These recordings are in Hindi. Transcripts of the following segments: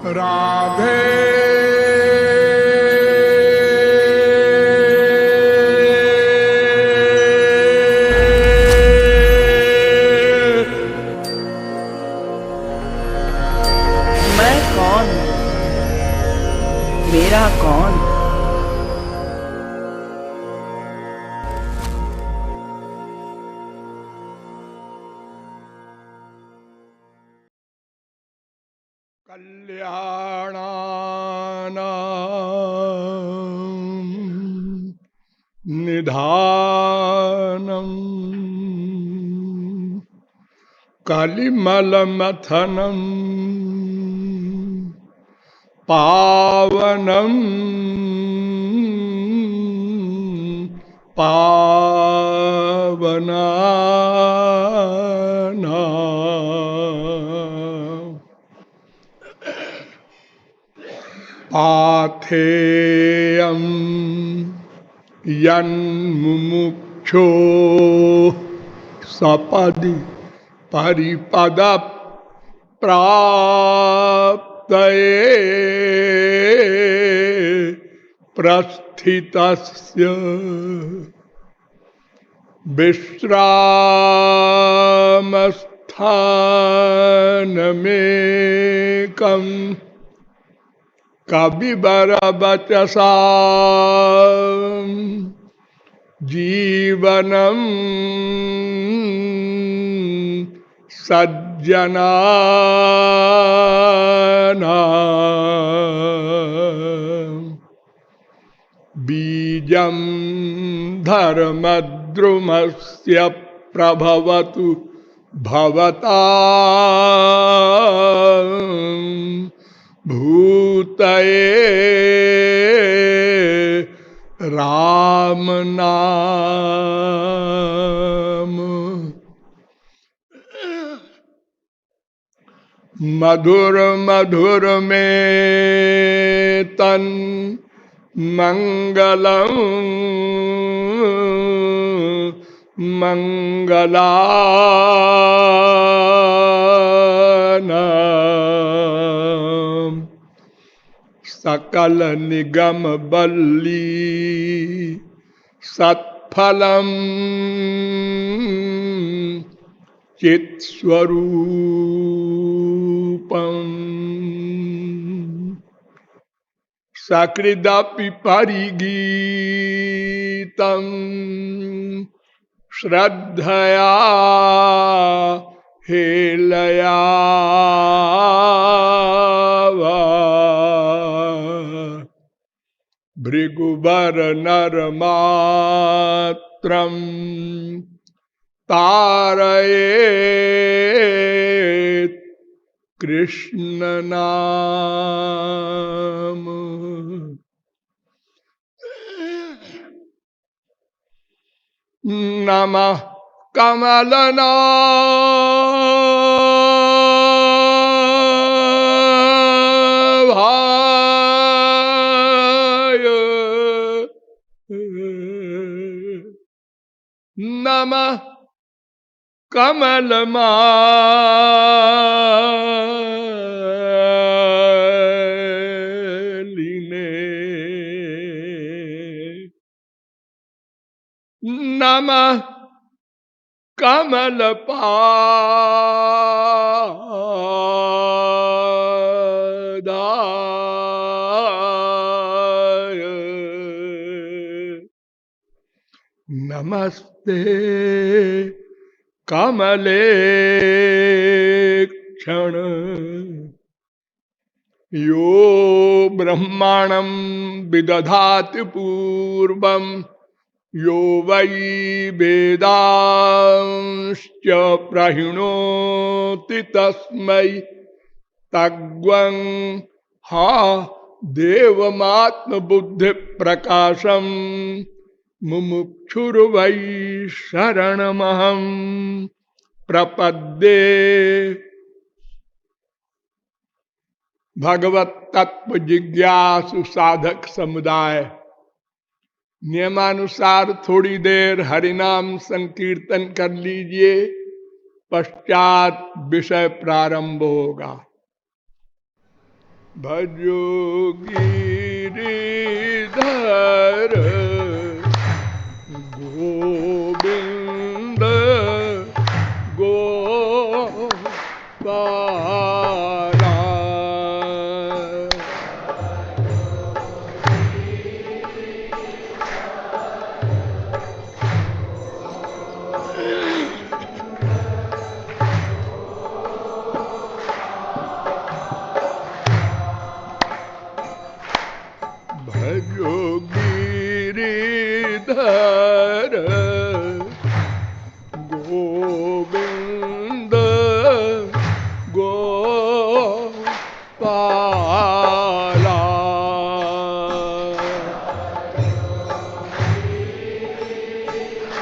राधे मैं कौन, मेरा कौन। कल्याणानां निधानम् कलिमलमथनं पावनं पावनानां पाथेयं यन्मुमुक्षो सपदि परिपद प्राप्तये प्रस्थितस्य विश्रामस्थानमेकम् कविवरवचसा जीवनम् सज्जनानां बीजं धर्मद्रुमस्य प्रभवतु भवतां भूतये राम नाम मधुर मधुर में तन मंगलम मंगलानाम सकल निगम बल्ली सत्फलम चित्स्वरूपम सकृदपि परिगीतम श्रद्धया हेलया भृगुबर नरमात्रम तारयेत् कृष्ण नाम नमः कमलनाभाय नमः कमलमालिने नमः कमलपादाय नमस्ते कमलेक्षण यो ब्रह्माणं विदधाति पूर्वं यो वै वेदांश्च प्रहिणोति तस्मै तग्वं हा देवमात्मबुद्धि प्रकाशम मुमुक्षुर्वै शरणमहं प्रपद्ये। भगवत तत्व जिज्ञासु साधक समुदाय नियमानुसार थोड़ी देर हरिनाम संकीर्तन कर लीजिए, पश्चात विषय प्रारंभ होगा। भजो गिरिधर गोविंद गोपाला। भजो गिरिधर गोविंद गोपाला।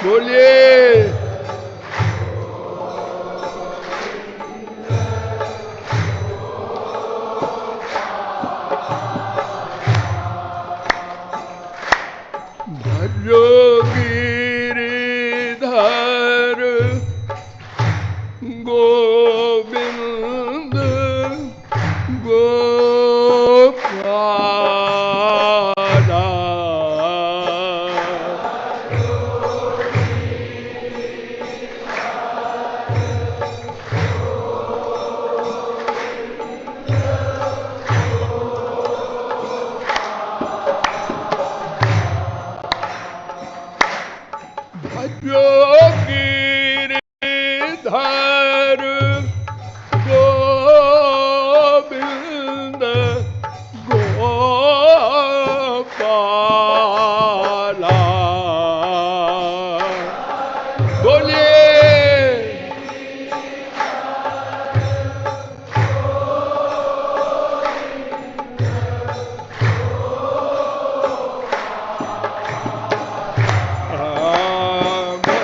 बोलिए भजो गिरिधर गोविंद गोपाला। भजो गिरिधर गोविंद गोपाला। बोलिए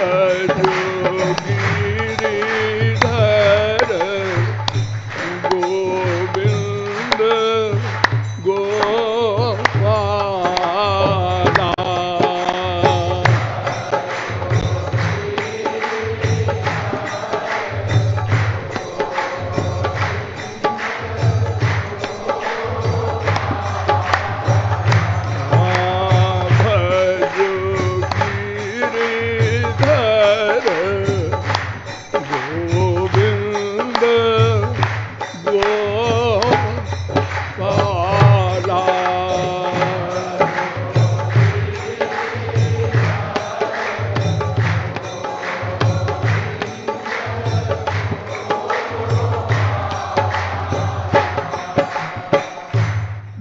भजो गिरिधर गोविंद गोपाला। भजो गिरिधर गोविंद गोपाला।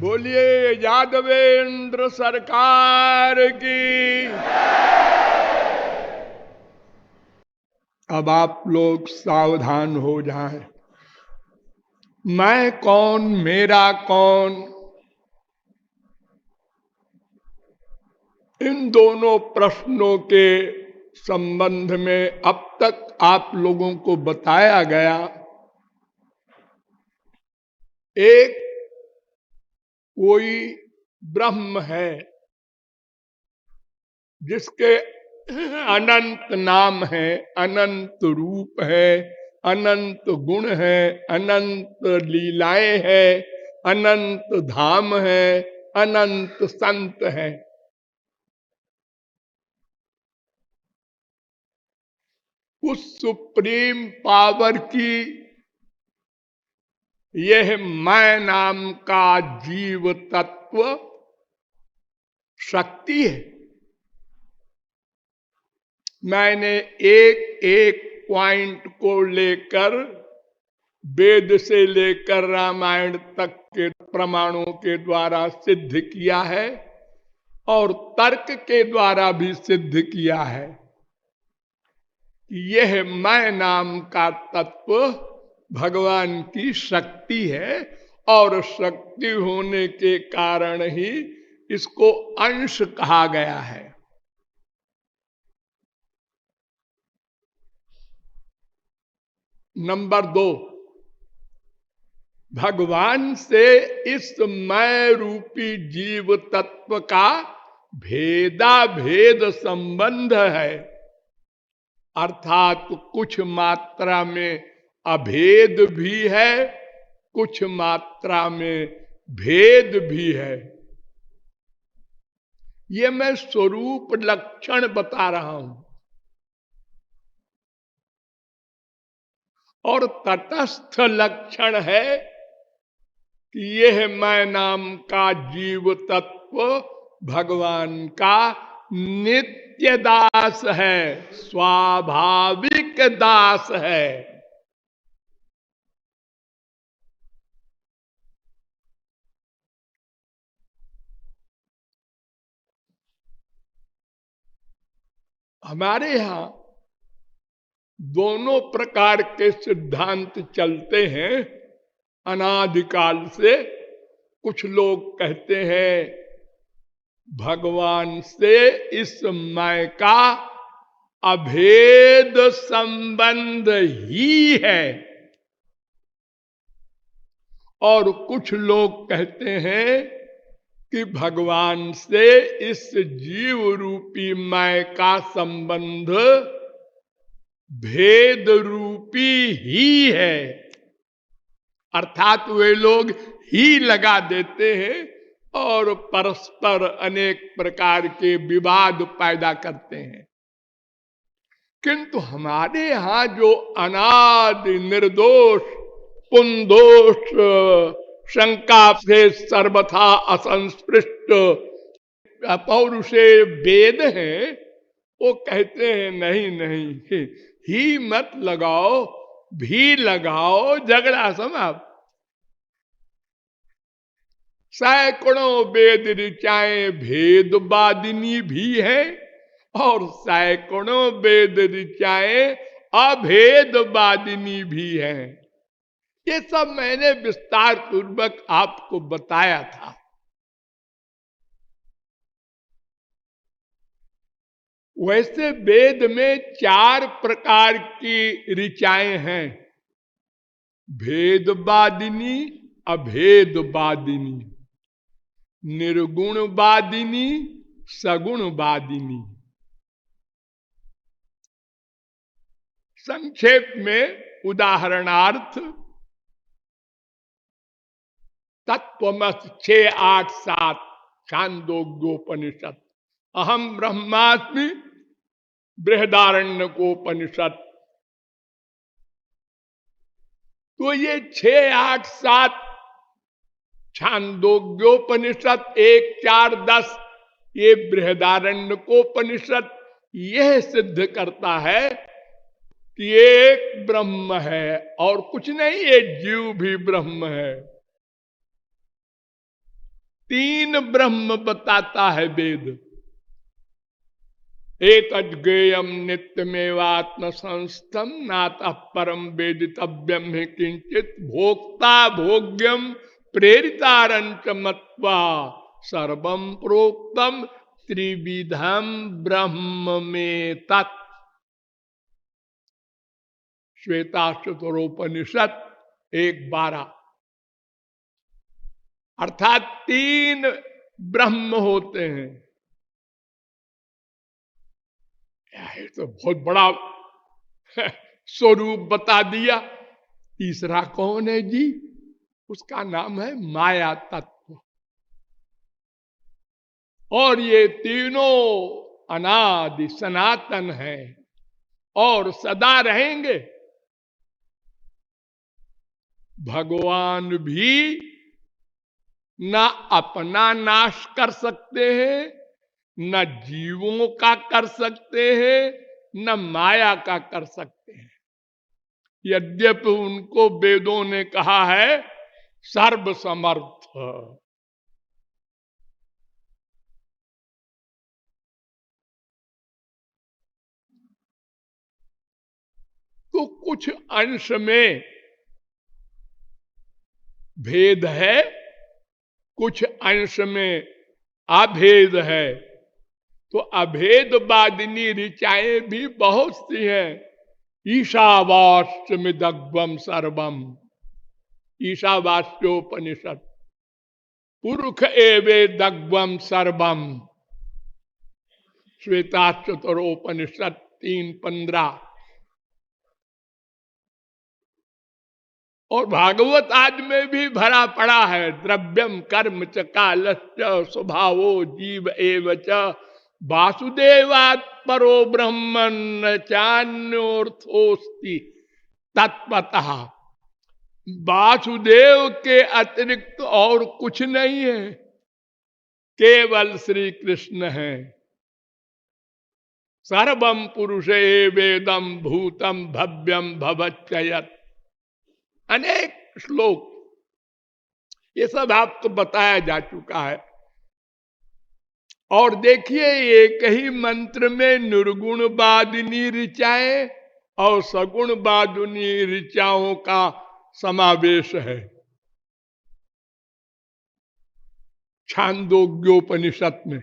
बोलिए यादवेंद्र सरकार की। अब आप लोग सावधान हो जाएं। मैं कौन मेरा कौन, इन दोनों प्रश्नों के संबंध में अब तक आप लोगों को बताया गया। एक कोई ब्रह्म है जिसके अनंत नाम है, अनंत रूप है, अनंत गुण है, अनंत लीलाएं है, अनंत धाम है, अनंत संत है। उस सुप्रीम पावर की यह मैं नाम का जीव तत्व शक्ति है। मैंने एक एक पॉइंट को लेकर वेद से लेकर रामायण तक के प्रमाणों के द्वारा सिद्ध किया है और तर्क के द्वारा भी सिद्ध किया है। यह मैं नाम का तत्व भगवान की शक्ति है और शक्ति होने के कारण ही इसको अंश कहा गया है। नंबर 2, भगवान से इस मैं रूपी जीव तत्व का भेदा भेद संबंध है, अर्थात कुछ मात्रा में अभेद भी है, कुछ मात्रा में भेद भी है। ये मैं स्वरूप लक्षण बता रहा हूं। और तटस्थ लक्षण है कि यह मैं नाम का जीव तत्व भगवान का नित्य दास है, स्वाभाविक दास है। हमारे यहां दोनों प्रकार के सिद्धांत चलते हैं अनादिकाल से। कुछ लोग कहते हैं भगवान से इस मैं का अभेद संबंध ही है, और कुछ लोग कहते हैं कि भगवान से इस जीव रूपी मैं का संबंध भेद रूपी ही है। अर्थात वे लोग ही लगा देते हैं और परस्पर अनेक प्रकार के विवाद पैदा करते हैं। किंतु हमारे यहां जो अनादि निर्दोष पुनदोष शंका से सर्वथा असंस्पृष्ट पौरुषे वेद हैं, वो कहते हैं नहीं नहीं, ही मत लगाओ, भी लगाओ, झगड़ा समाप्त। सैकड़ों वेद ऋचाएं भेदवादिनी भी है और सैकड़ों वेद ऋचाएं अभेदवादिनी भी है। ये सब मैंने विस्तार पूर्वक आपको बताया था। वैसे वेद में 4 प्रकार की ऋचाएं हैं, भेदवादिनी, अभेदवादिनी, निर्गुणवादिनी, सगुणवादिनी। संक्षेप में उदाहरणार्थ तत्वमसि 6, 8, 7 छांदोग्योपनिषद, अहम ब्रह्मास्मि बृहदारण्यकोपनिषद। तो ये 6, 8, 7 छांदोग्योपनिषद, 1, 4, 10 ये बृहदारण्यकोपनिषद यह सिद्ध करता है कि एक ब्रह्म है और कुछ नहीं, ये जीव भी ब्रह्म है। 3 ब्रह्म बताता है वेद। एतज्ज्ञेयं नित्यमेवात्म संस्थम नातः परम वेदितव्यम ही किंचित भोक्ता भोग्यम प्रेरितारंच मत्वा सर्वम प्रोक्तम त्रिविधम ब्रह्म में तत्। श्वेताश्वतरोपनिषद 1:12। अर्थात 3 ब्रह्म होते हैं। ये तो बहुत बड़ा स्वरूप बता दिया। तीसरा कौन है जी? उसका नाम है माया तत्व। और ये तीनों अनादि सनातन है और सदा रहेंगे। भगवान भी न अपना नाश कर सकते हैं, न जीवों का कर सकते हैं, न माया का कर सकते हैं। यद्यपि उनको वेदों ने कहा है सर्वसमर्थ। तो कुछ अंश में भेद है, कुछ अंश में अभेद है। तो अभेदवादिनी ऋचाएं भी बहुत सी हैं। ईशावास्यमिदग्वम सर्वम, ईशावास्योपनिषद। पुरुष एवेदग्वम सर्वम, श्वेताश्वतरोपनिषद 3:15। और भागवत आज में भी भरा पड़ा है। द्रव्यम कर्म च कालश्च स्वभावो जीव एव च वासुदेवात् परो ब्रह्मन् न चान्योर्थोस्ति तत्वतः। वासुदेव के अतिरिक्त और कुछ नहीं है, केवल श्री कृष्ण है। सर्वम पुरुषे वेदम भूतम भव्यम भवच्चयत्। अनेक श्लोक ये सब आपको बताया जा चुका है। और देखिए एक ही मंत्र में निर्गुण वादिनी ऋचाएं और सगुण वादिनी ऋचाओं का समावेश है। छांदोग्योपनिषद में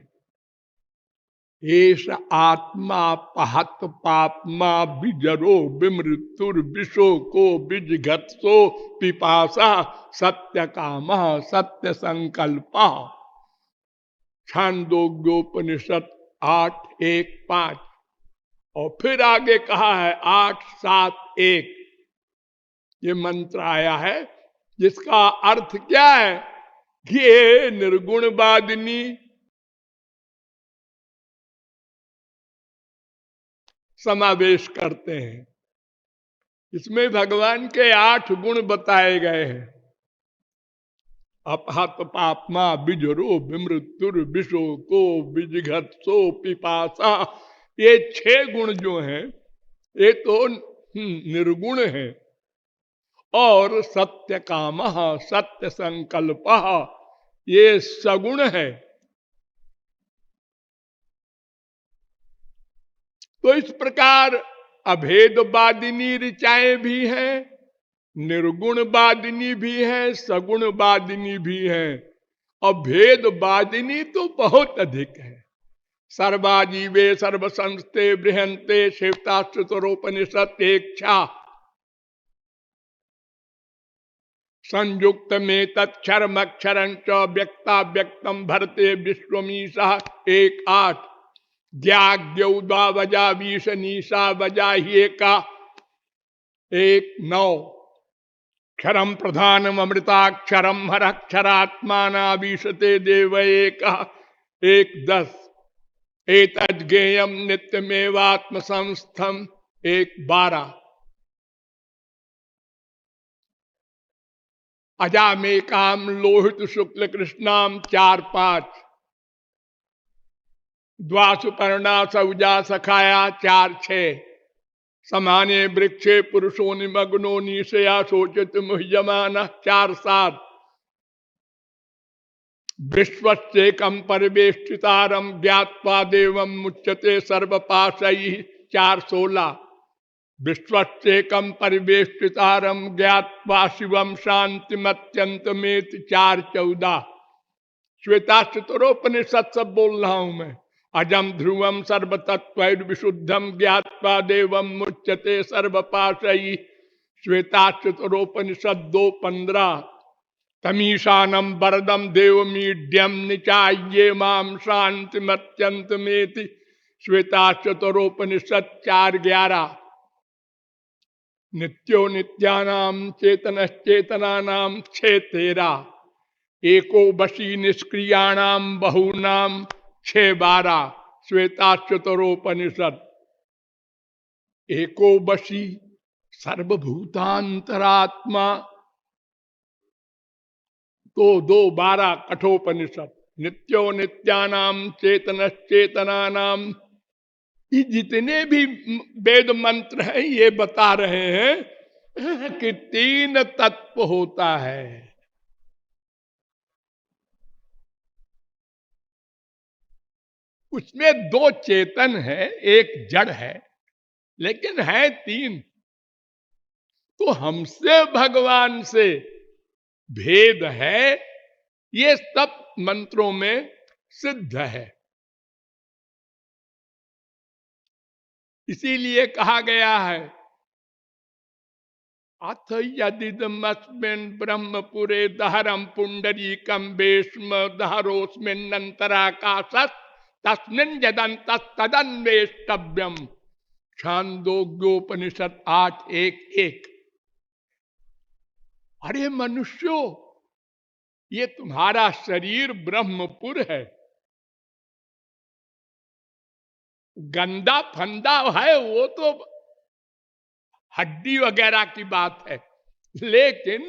एष आत्मा पहत पापमा बिजरो विमृत्युर विशोको बिजघत्सो पिपासा सत्य काम सत्य संकल्प। छांदोग्योपनिषद 8:1-5। और फिर आगे कहा है 8:7-1। ये मंत्र आया है जिसका अर्थ क्या है कि ये निर्गुणवादिनी समावेश करते हैं। इसमें भगवान के 8 गुण बताए गए हैं। अपहत पापमा बिजरो विमृत्युर विशोको बिजघत्सो पिपासा। ये 6 गुण जो हैं ये तो निर्गुण है। और सत्य काम सत्य संकल्प ये सगुण है। तो इस प्रकार अभेदवादिनी ऋचाएं भी हैं, निर्गुणवादिनी भी है, सगुणवादिनी भी है। और भेदवादिनी तो बहुत अधिक है। सर्वाजीवे सर्वसंस्ते बृहंते शिवताश्रुतरोपनिषद 1:6। संयुक्त में तत्क्षरमक्षरं च व्यक्ता व्यक्तम भरते विश्वमीशा 1:8। ज्ञाग्यौ द्वावजा वीशनीशा वजा ही का 1:9। क्षरम प्रधानम अमृताक्षरम हरक्षरात्माना विशते देव 1:10। एतज्ञेयम नित्यमेवात्म संस्थम 1:12। अजामेकाम लोहित शुक्ल कृष्णाम 4:5। द्वासुपर्णा सौजा सखाया 4:6। समाने वृक्षे पुरुषो निमग्नो निशया शोचित मुह्यमान 4:7। विश्वस्येकं परिवेष्टितारं ज्ञात्वा देवं मुच्यते सर्वपाशैः 4:16। विश्वस्येकं परिवेष्टितारं ज्ञात्वा शिवं शांतिमत्यंतमेति 4:14। श्वेताश्वतरोपनिषद सब बोल रहा हूं मैं। अजम ध्रुवम सर्वतत्वैर्विशुद्धम ज्ञात्वा देवं मुच्यते सर्वपाशैः श्वेताश्वतरोपनिषद 2:15। तमीशानम वरदम देवमीड्यम निचाये माम शांतिमत्यंतमेति श्वेताश्वतरोपनिषद 4:11। नित्यो नित्यानाम चेतनश्चेतनानाम 6:13। एको वशी निष्क्रियाणाम बहूनाम 6:12 श्वेताश्वतरोपनिषद। एको वशी सर्वभूतांतरात्मा तो 2:12 कठोपनिषद। नित्यो नित्यानाम चेतनश्चेतनानाम। ये जितने भी वेद मंत्र हैं ये बता रहे हैं कि 3 तत्व होता है। उसमें 2 चेतन है, एक जड़ है, लेकिन है 3। तो हमसे भगवान से भेद है, ये सब मंत्रों में सिद्ध है। इसीलिए कहा गया है अथ यदिदमस्मिन् ब्रह्मपुरे दहरम पुंडरीकम वेश्म दहरोस्मिन्नन्तराकाशत् तस्मिन् यदन्तस्तदन्वेष्टव्यम्। छांदोग्योपनिषद 8:1-1। अरे मनुष्यों, ये तुम्हारा शरीर ब्रह्मपुर है, गंदा फंदा है वो तो हड्डी वगैरह की बात है, लेकिन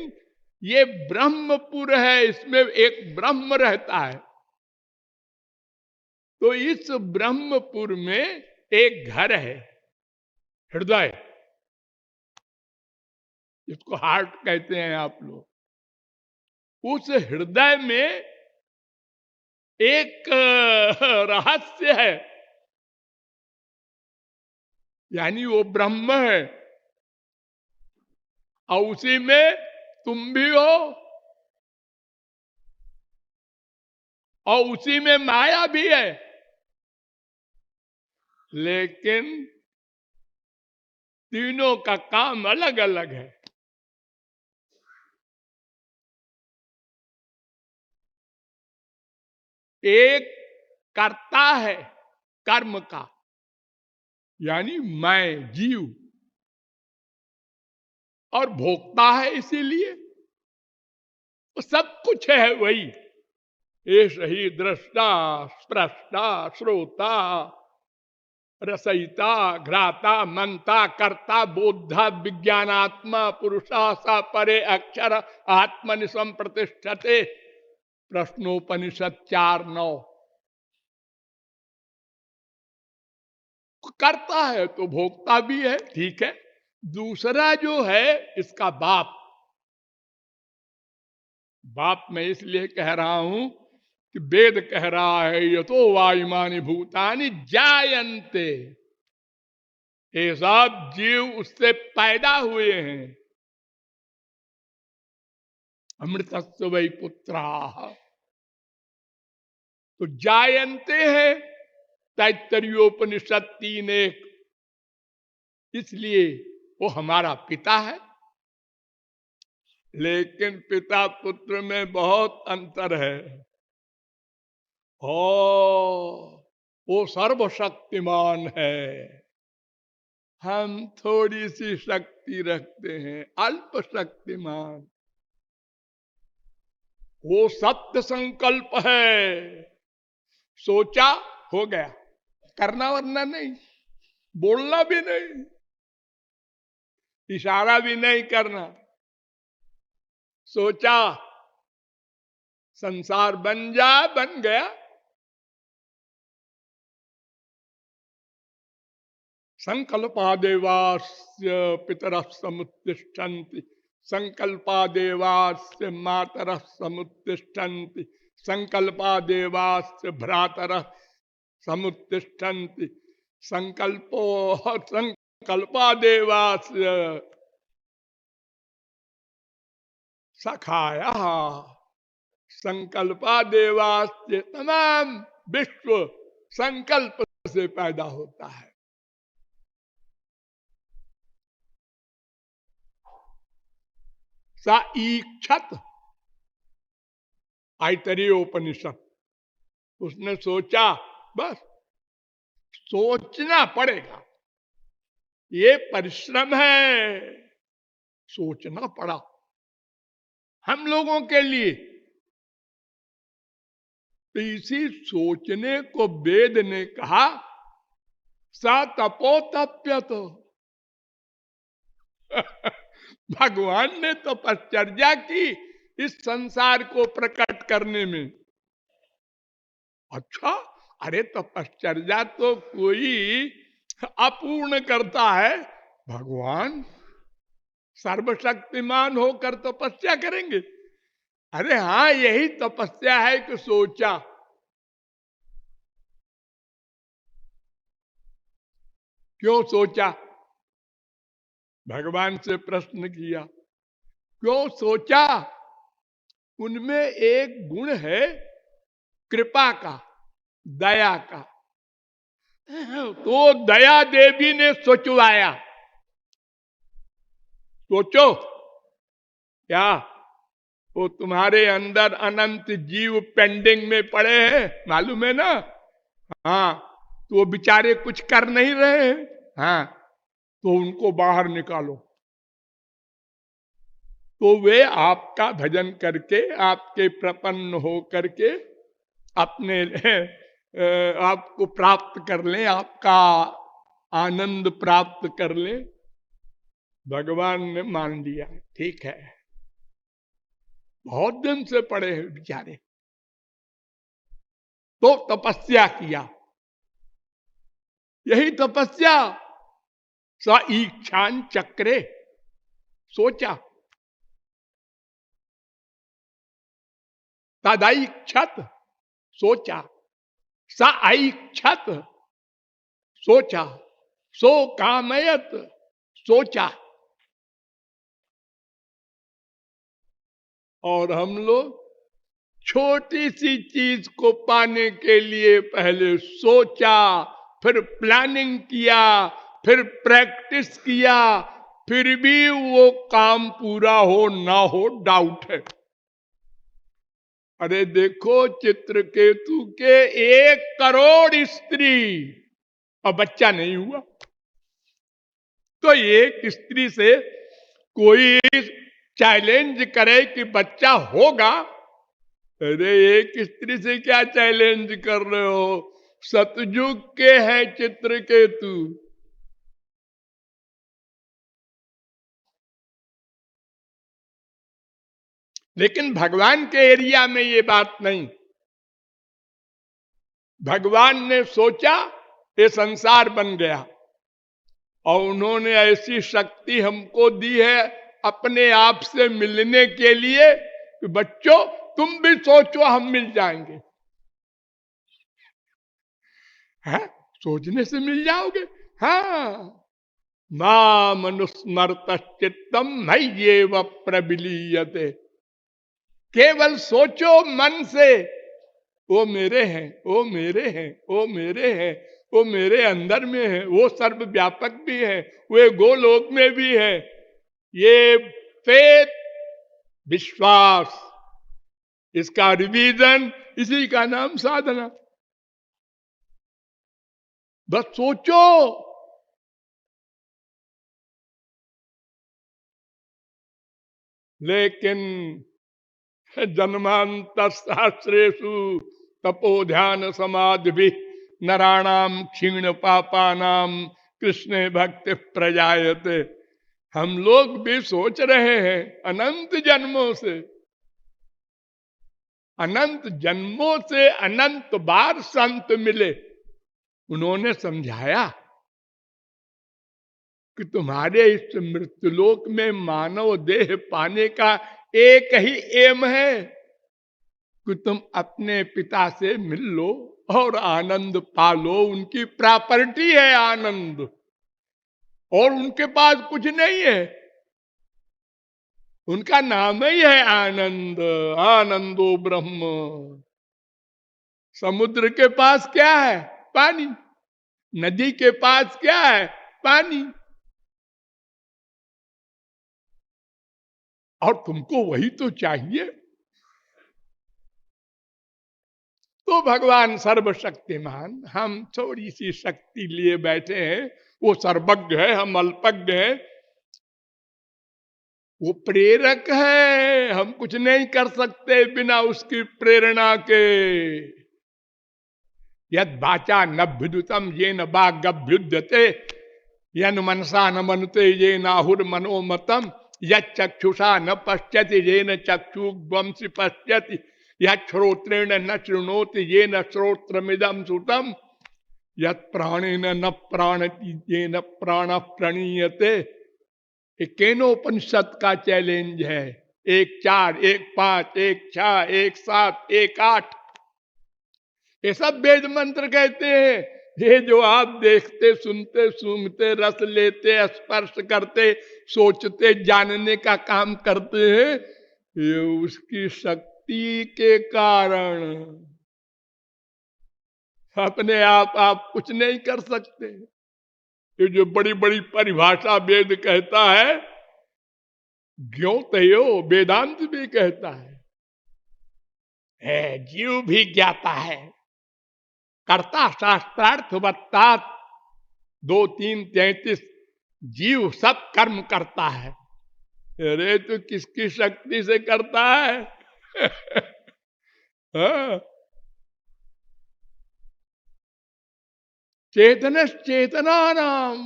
ये ब्रह्मपुर है, इसमें एक ब्रह्म रहता है। तो इस ब्रह्मपुर में एक घर है, हृदय, जिसको हार्ट कहते हैं आप लोग। उस हृदय में एक रहस्य है, यानी वो ब्रह्म है, और उसी में तुम भी हो, और उसी में माया भी है। लेकिन तीनों का काम अलग अलग है। एक करता है कर्म का, यानी मैं जीव, और भोगता है, इसीलिए तो सब कुछ है वही। ये सही दृष्टा, स्प्रष्टा, श्रोता, रसयिता, घ्राता, मनता, कर्ता, बोधा, विज्ञानात्मा, पुरुषा सा परे अक्षर आत्मनि संप्रतिष्ठते। प्रश्नोपनिषद 4:9। करता है तो भोगता भी है, ठीक है। दूसरा जो है इसका बाप, बाप मैं इसलिए कह रहा हूं कि वेद कह रहा है यतो वायुमानि भूतानि जायन्ते, ये सब जीव उससे पैदा हुए हैं। अमृतस्व वै पुत्रा, तो जायन्ते हैं तैत्तरीयोपनिषद 3:1, इसलिए वो हमारा पिता है। लेकिन पिता पुत्र में बहुत अंतर है। वो सर्वशक्तिमान है, हम थोड़ी सी शक्ति रखते हैं, अल्प शक्तिमान। वो सत्य संकल्प है, सोचा हो गया, करना वरना नहीं, बोलना भी नहीं, इशारा भी नहीं करना, सोचा संसार बन जा, बन गया। संकल्पादेवास्य पितरः समुत्तिष्ठन्ति, संकल्पादेवास्य मातरः समुत्तिष्ठन्ति, संकल्पादेवास्य भ्रातरः समुत्तिष्ठन्ति, संकल्पादेवास्य सखायः, संकल्पादेवास्य, तमाम विश्व संकल्प से पैदा होता है। सा ईक्षत, ऐतरेयोपनिषद, उसने सोचा, बस सोचना पड़ेगा, ये परिश्रम है, सोचना पड़ा हम लोगों के लिए। तो इसी सोचने को वेद ने कहा सा तपोतप्यत। भगवान ने तो तपश्चर्या की इस संसार को प्रकट करने में। अच्छा, अरे तपश्चर्या तो कोई अपूर्ण करता है, भगवान सर्वशक्तिमान होकर तपस्या करेंगे? अरे हाँ, यही तपस्या है कि सोचा। क्यों सोचा? भगवान से प्रश्न किया, क्यों सोचा? उनमें एक गुण है कृपा का, दया का। तो दया देवी ने सोचवाया। सोचो क्या वो तुम्हारे अंदर अनंत जीव पेंडिंग में पड़े हैं, मालूम है ना? हाँ, तो वो बेचारे कुछ कर नहीं रहे हैं। हाँ, तो उनको बाहर निकालो। तो वे आपका भजन करके, आपके प्रपन्न हो करके अपने आपको प्राप्त कर लें, आपका आनंद प्राप्त कर लें। भगवान ने मान लिया, ठीक है। बहुत दिन से पड़े हैं बेचारे, तो तपस्या किया। यही तपस्या, स इच्छान चक्रे, सोचा, तदैक्षत, सोचा, स ऐक्षत, सोचा, सो कामयत, सोचा। और हम लोग छोटी सी चीज को पाने के लिए पहले सोचा, फिर प्लानिंग किया, फिर प्रैक्टिस किया, फिर भी वो काम पूरा हो ना हो डाउट है। अरे देखो, चित्रकेतु के 1 करोड़ स्त्री और बच्चा नहीं हुआ। तो एक स्त्री से कोई चैलेंज करे कि बच्चा होगा, अरे एक स्त्री से क्या चैलेंज कर रहे हो? सतयुग के हैं चित्रकेतु। लेकिन भगवान के एरिया में ये बात नहीं। भगवान ने सोचा, ये संसार बन गया, और उन्होंने ऐसी शक्ति हमको दी है अपने आप से मिलने के लिए कि बच्चों तुम भी सोचो, हम मिल जाएंगे। है? सोचने से मिल जाओगे? हाँ। मां मनुस्मृत चित्तम मय्येव प्रविलीयते। केवल सोचो मन से, वो मेरे हैं, वो मेरे हैं, वो मेरे हैं, वो मेरे अंदर में है, वो सर्वव्यापक भी है, वे गोलोक में भी है। ये फेथ, विश्वास, इसका रिवीजन, इसी का नाम साधना। बस सोचो। लेकिन जन्मांतर सहस्रेषु तपो ध्यान समाधि भी नराणाम क्षीण पापानाम कृष्ण भक्ति प्रजायते। हम लोग भी सोच रहे हैं अनंत जन्मों से, अनंत जन्मों से अनंत बार संत मिले। उन्होंने समझाया कि तुम्हारे इस मृत्युलोक में मानव देह पाने का एक ही एम है कि तुम अपने पिता से मिल लो और आनंद पालो। उनकी प्रॉपर्टी है आनंद, और उनके पास कुछ नहीं है। उनका नाम ही है आनंद, आनंदो ब्रह्म। समुद्र के पास क्या है? पानी। नदी के पास क्या है? पानी। और तुमको वही तो चाहिए। तो भगवान सर्वशक्तिमान, हम थोड़ी सी शक्ति लिए बैठे हैं, वो सर्वज्ञ है, हम अल्पज्ञ हैं। वो प्रेरक है, हम कुछ नहीं कर सकते बिना उसकी प्रेरणा के। यद वाचा न विद्युतम ये न वाग्युद्यते, यन मनसा न मनते ये नाहुर मनोमतम, यद चक्षुषा न पश्यति ये न चक्षुग्वंसी पश्यति, यद श्रोत्रेण न शृणोति ये न श्रोत्रमिदम सुतम, यद प्राणेन न प्राणति ये न प्राण प्रणीयते। केनोपनिषद का चैलेंज है। 1-4, 1-5, 1-6, 1-7, 1-8, ये सब वेद मंत्र कहते हैं। ये जो आप देखते, सुनते, सूंघते, रस लेते, स्पर्श करते, सोचते, जानने का काम करते हैं, ये उसकी शक्ति के कारण। अपने आप कुछ नहीं कर सकते। ये जो बड़ी बड़ी परिभाषा वेद कहता है, ज्ञोतयो वेदांत भी कहता है जीव भी ज्ञाता है, कर्ता शास्त्रार्थवत्ता 2, 3, 33, जीव सब कर्म करता है। अरे तू किसकी शक्ति से करता है? हाँ? चेतन चेतना नाम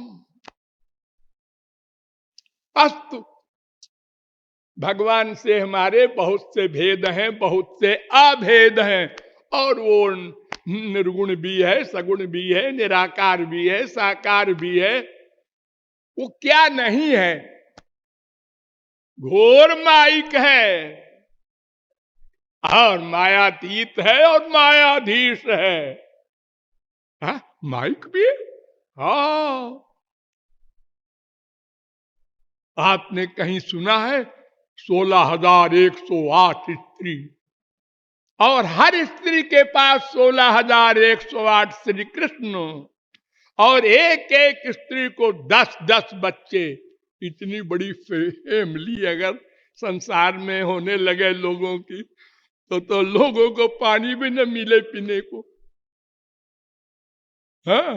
अस्तु। भगवान से हमारे बहुत से भेद हैं, बहुत से अभेद हैं, और वो निर्गुण भी है, सगुण भी है, निराकार भी है, साकार भी है। वो क्या नहीं है? घोर माइक है और मायातीत है और मायाधीश है। हाँ, माइक भी है। हाँ, आपने कहीं सुना है 16,108 स्त्री, और हर स्त्री के पास 16,108 श्री कृष्ण, और एक एक स्त्री को 10-10 बच्चे। इतनी बड़ी फैमिली अगर संसार में होने लगे लोगों की, तो लोगों को पानी भी न मिले पीने को। हाँ,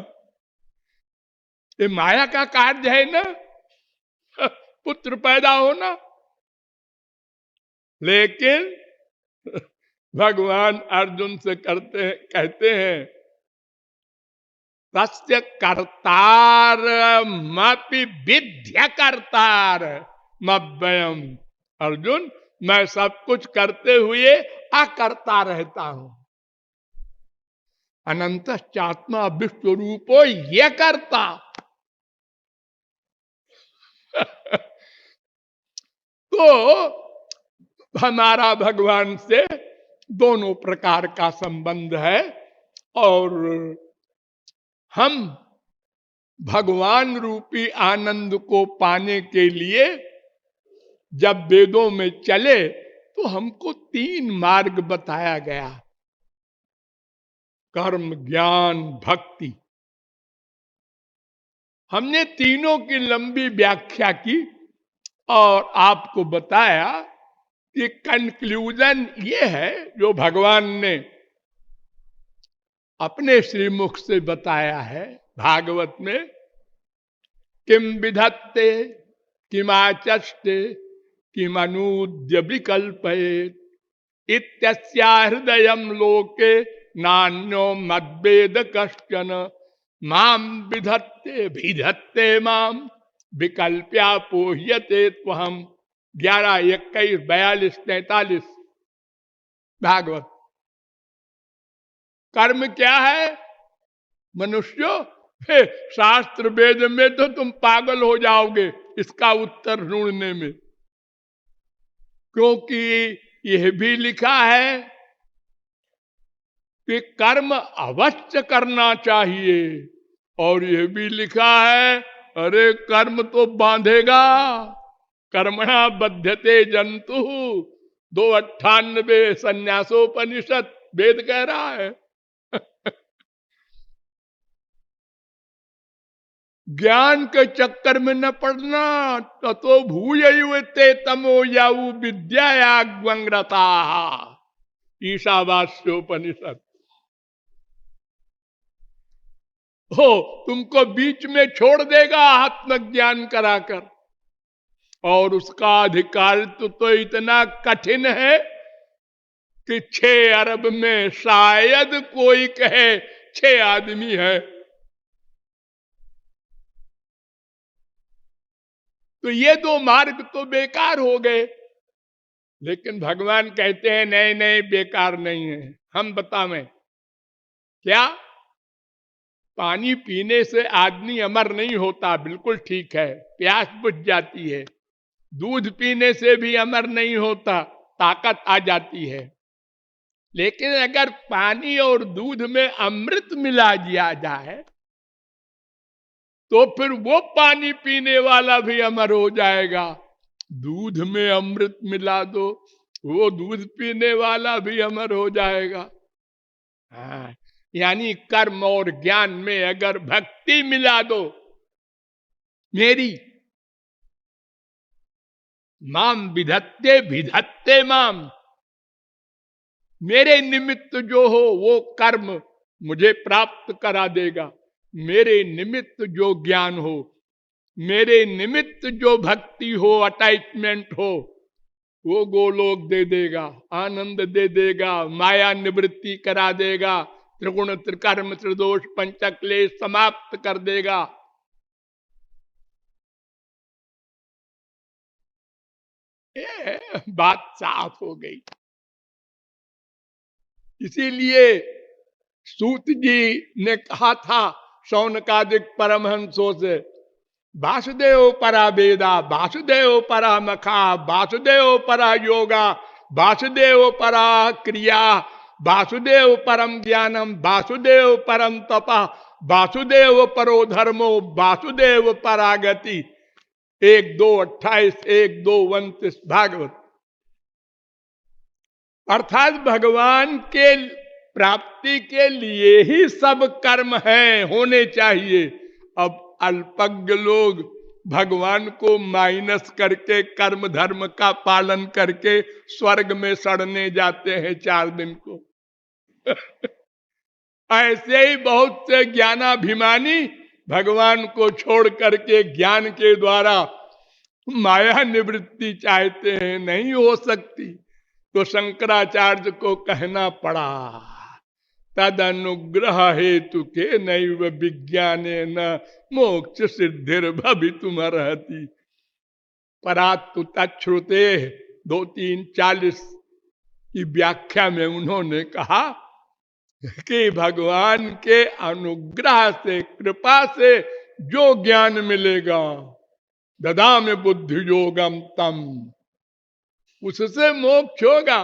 ये माया का कार्य है ना, पुत्र पैदा होना। लेकिन भगवान अर्जुन से कहते हैं तस्य कर्तार मपि विद्य कर्तार मव्ययम। अर्जुन, मैं सब कुछ करते हुए अकर्ता रहता हूं। अनंत चात्मा विश्व रूपो ये करता। तो हमारा भगवान से दोनों प्रकार का संबंध है, और हम भगवान रूपी आनंद को पाने के लिए जब वेदों में चले तो हमको 3 मार्ग बताया गया: कर्म, ज्ञान, भक्ति। हमने तीनों की लंबी व्याख्या की और आपको बताया कि कंक्लूजन ये है जो भगवान ने अपने श्रीमुख से बताया है भागवत में, किम विधत्ते किमाचष्टे किमनूद्य विकल्पयेत् इत्यस्या हृदयं लोके नान्यो मद्वेद कश्चन माम विधत्ते विधत्ते माम विकल्प्या पोह्यते त्वहम्। 11, 21, 42, 43 भागवत। कर्म क्या है मनुष्यों? शास्त्र वेद में तो तुम पागल हो जाओगे इसका उत्तर ढूंढने में, क्योंकि यह भी लिखा है कि कर्म अवश्य करना चाहिए, और यह भी लिखा है अरे कर्म तो बांधेगा। कर्मणा बध्यते जंतु 298 संन्यासोपनिषद वेद कह रहा है। ज्ञान के चक्कर में न पड़ना। ततो भूयते तमो याऊ विद्याग्रता ईशावास्योपनिषद। हो, तुमको बीच में छोड़ देगा आत्मज्ञान कराकर, और उसका अधिकारित्व तो इतना कठिन है कि 6 अरब में शायद कोई कहे 6 आदमी है। तो ये 2 मार्ग तो बेकार हो गए। लेकिन भगवान कहते हैं नहीं नहीं, बेकार नहीं है। हम बतावें क्या? पानी पीने से आदमी अमर नहीं होता, बिल्कुल ठीक है, प्यास बुझ जाती है। दूध पीने से भी अमर नहीं होता, ताकत आ जाती है। लेकिन अगर पानी और दूध में अमृत मिला दिया जाए तो फिर वो पानी पीने वाला भी अमर हो जाएगा। दूध में अमृत मिला दो, वो दूध पीने वाला भी अमर हो जाएगा। हाँ, यानी कर्म और ज्ञान में अगर भक्ति मिला दो मेरी, माम विधत्ते विधत्ते माम, मेरे निमित्त जो हो वो कर्म मुझे प्राप्त करा देगा, मेरे निमित्त जो ज्ञान हो मेरे निमित्त जो भक्ति हो, अटैचमेंट हो, वो गोलोक दे देगा, आनंद दे देगा, माया निवृत्ति करा देगा, त्रिगुण त्रिकर्म त्रिदोष पंचक्लेश समाप्त कर देगा। ये बात साफ हो गई। इसीलिए सूत जी ने कहा था शौनकादिक परमहंसों से, वासुदेव परा वेदा, वासुदेव परा मखा, वासुदेव परा योगा, वासुदेव परा क्रिया, वासुदेव परम ज्ञानम, वासुदेव परम तपा, वासुदेव परो धर्मो, वासुदेव परागति। 1-2-28, 1-2-29 भागवत। अर्थात भगवान के प्राप्ति के लिए ही सब कर्म हैं, होने चाहिए। अब अल्पज्ञ लोग भगवान को माइनस करके कर्म धर्म का पालन करके स्वर्ग में सड़ने जाते हैं 4 दिन को। ऐसे ही बहुत से ज्ञानाभिमानी भगवान को छोड़ करके ज्ञान के द्वारा माया निवृत्ति चाहते हैं, नहीं हो सकती। तो शंकराचार्य को कहना पड़ा, तद अनुग्रह हेतु के नैव विज्ञाने न मोक्ष सिद्धिर भवितुमर्हति। परात्तु तच्छ्रुते 2-3-40 की व्याख्या में उन्होंने कहा कि भगवान के अनुग्रह से, कृपा से जो ज्ञान मिलेगा, ददामि बुद्धि योगम तम, उससे मोक्ष होगा।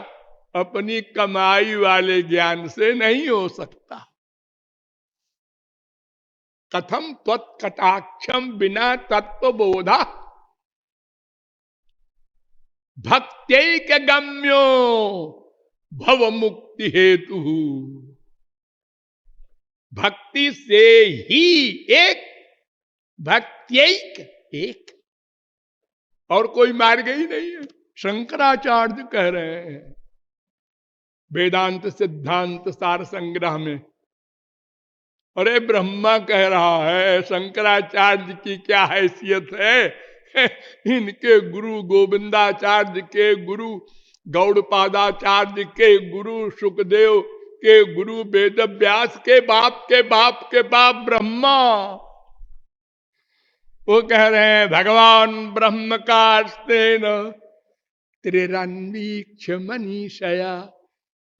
अपनी कमाई वाले ज्ञान से नहीं हो सकता। कथम त्वत्कटाक्षम बिना तत्वबोधा भक्त्यैक गम्यो भव मुक्ति हेतु। भक्ति से ही एक, भक्त्यैक एक, और कोई मार्ग ही नहीं है। शंकराचार्य कह रहे हैं वेदांत सिद्धांत सार संग्रह में। अरे ब्रह्मा कह रहा है, शंकराचार्य की क्या हैसियत है। इनके गुरु गोविंदाचार्य के गुरु, गौड़पादाचार्य के गुरु, सुखदेव के गुरु, वेद व्यास के बाप के बाप के बाप ब्रह्मा। वो कह रहे हैं भगवान ब्रह्म का स्तेन त्रिरन्वीक्ष मनीषया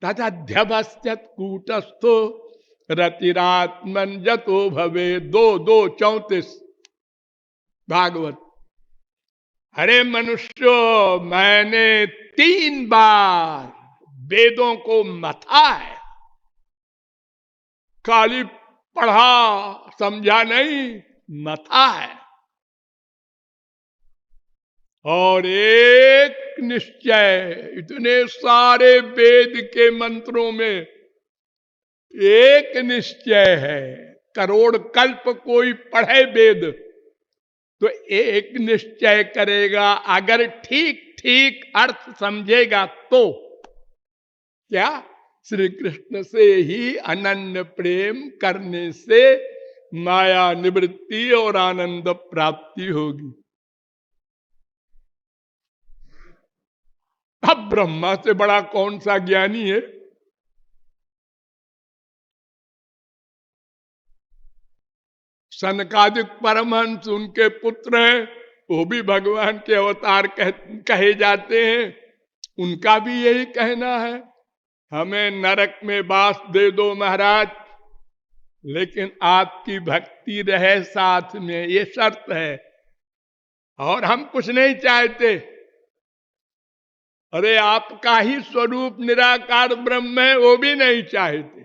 तदध्यवस्यत कूटस्थो रतिरात्मन जतो भवे। 2-2-34 भागवत। अरे मनुष्यो, मैंने 3 बार वेदों को मथा है, खाली पढ़ा समझा नहीं, मथा है। और एक निश्चय, इतने सारे वेद के मंत्रों में एक निश्चय है। करोड़ कल्प कोई पढ़े वेद तो एक निश्चय करेगा, अगर ठीक ठीक अर्थ समझेगा तो। क्या? श्री कृष्ण से ही अनन्य प्रेम करने से माया निवृत्ति और आनंद प्राप्ति होगी। अब ब्रह्मा से बड़ा कौन सा ज्ञानी है? सनकादिक परमहंस उनके पुत्र हैं, वो भी भगवान के अवतार कहे जाते हैं। उनका भी यही कहना है, हमें नरक में वास दे दो महाराज, लेकिन आपकी भक्ति रहे साथ में, ये शर्त है। और हम कुछ नहीं चाहते। अरे आपका ही स्वरूप निराकार ब्रह्म है, वो भी नहीं चाहते।